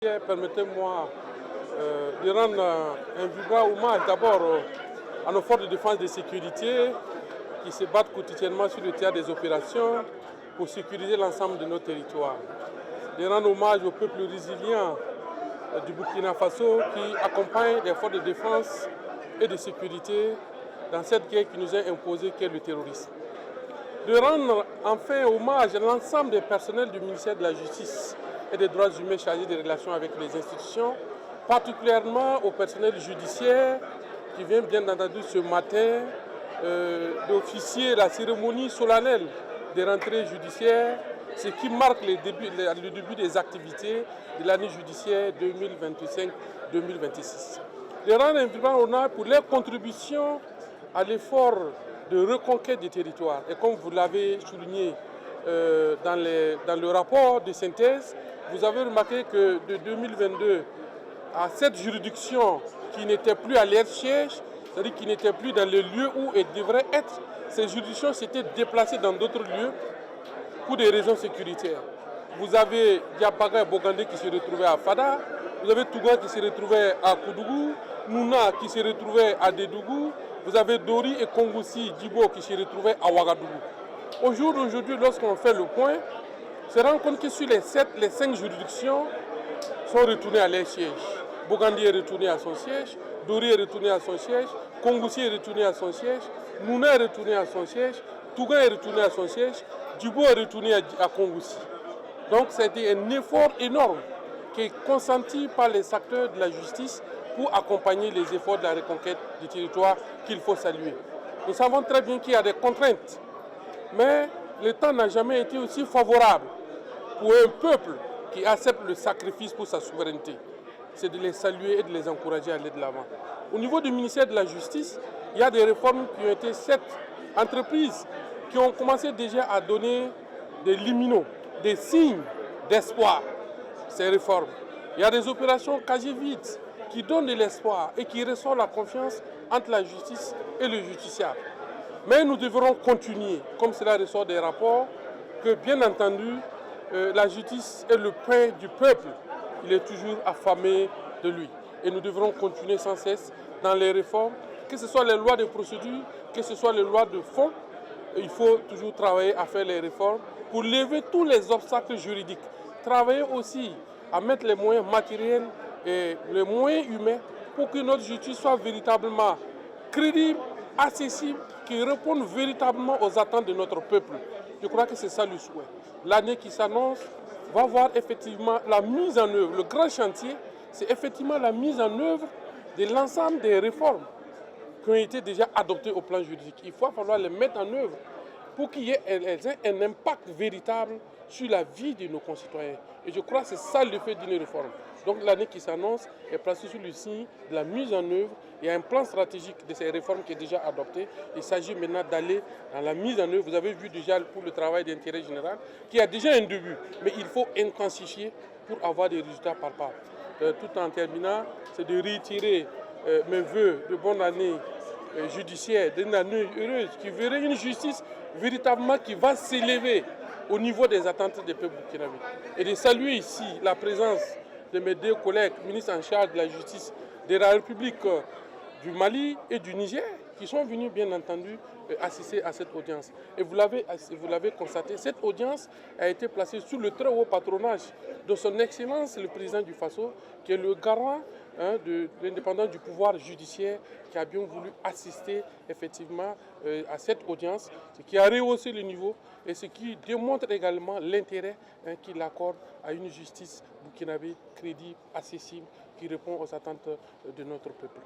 Permettez-moi de rendre un vibrant hommage d'abord à nos forces de défense et de sécurité qui se battent quotidiennement sur le théâtre des opérations pour sécuriser l'ensemble de nos territoires. De rendre hommage au peuple résilient du Burkina Faso qui accompagne les forces de défense et de sécurité dans cette guerre qui nous est imposée qu'est le terrorisme. De rendre enfin hommage à l'ensemble des personnels du ministère de la Justice et des droits humains chargés des relations avec les institutions, particulièrement au personnel judiciaire qui vient bien entendu ce matin d'officier la cérémonie solennelle des rentrées judiciaires, ce qui marque le début des activités de l'année judiciaire 2025-2026. De rendre un vibrant honneur pour leurs contributions à l'effort de reconquête des territoires. Et comme vous l'avez souligné dans le rapport de synthèse, vous avez remarqué que de 2022 à cette juridiction qui n'était plus à leur siège, c'est-à-dire qui n'était plus dans le lieu où elle devrait être, ces juridictions s'étaient déplacées dans d'autres lieux pour des raisons sécuritaires. Vous avez Diapaga et Bogandé qui se retrouvaient à Fada, vous avez Touga qui se retrouvait à Koudougou, Nouna qui se retrouvait à Dédougou, vous avez Dori et Kongoussi Djibo qui se retrouvaient à Ouagadougou. Au jour d'aujourd'hui, lorsqu'on fait le point, on se rend compte que sur les 5 juridictions sont retournées à leur siège. Bogandé est retourné à son siège, Dori est retourné à son siège, Kongoussi est retourné à son siège, Nouna est retourné à son siège, Touga est retourné à son siège, Djibo est retourné à Kongoussi. Donc c'était un effort énorme qui est consenti par les acteurs de la justice pour accompagner les efforts de la reconquête du territoire qu'il faut saluer. Nous savons très bien qu'il y a des contraintes, mais le temps n'a jamais été aussi favorable pour un peuple qui accepte le sacrifice pour sa souveraineté. C'est de les saluer et de les encourager à aller de l'avant. Au niveau du ministère de la Justice, il y a des réformes qui ont été 7 entreprises qui ont commencé déjà à donner des liminaux, des signes d'espoir, ces réformes. Il y a des opérations quasi vides qui donnent de l'espoir et qui restaurent la confiance entre la justice et le justiciable. Mais nous devrons continuer, comme cela ressort des rapports, que bien entendu, la justice est le pain du peuple. Il est toujours affamé de lui. Et nous devrons continuer sans cesse dans les réformes, que ce soit les lois de procédure, que ce soit les lois de fond. Il faut toujours travailler à faire les réformes pour lever tous les obstacles juridiques. Travailler aussi à mettre les moyens matériels et les moyens humains pour que notre justice soit véritablement crédible, accessible, qui réponde véritablement aux attentes de notre peuple. Je crois que c'est ça le souhait. L'année qui s'annonce va voir effectivement la mise en œuvre. Le grand chantier, c'est effectivement la mise en œuvre de l'ensemble des réformes qui ont été déjà adoptées au plan juridique. Il va falloir les mettre en œuvre pour qu'il y ait un impact véritable sur la vie de nos concitoyens. Et je crois que c'est ça le fait d'une réforme. Donc l'année qui s'annonce est placée sous le signe de la mise en œuvre. Il y a un plan stratégique de ces réformes qui est déjà adopté. Il s'agit maintenant d'aller dans la mise en œuvre. Vous avez vu déjà pour le travail d'intérêt général qui a déjà un début, mais il faut intensifier pour avoir des résultats palpables. Tout en terminant, c'est de réitérer mes voeux de bonne année judiciaire, d'une année heureuse, qui verrait une justice véritablement qui va s'élever au niveau des attentes des peuples burkinabés. Et de saluer ici la présence de mes 2 collègues, ministres en charge de la justice de la République du Mali et du Niger, qui sont venus bien entendu assister à cette audience. Et vous l'avez constaté, cette audience a été placée sous le très haut patronage de son Excellence le président du Faso, qui est le garant de l'indépendance du pouvoir judiciaire, qui a bien voulu assister effectivement à cette audience, ce qui a rehaussé le niveau et ce qui démontre également l'intérêt qu'il accorde à une justice burkinabé crédible, accessible, qui répond aux attentes de notre peuple.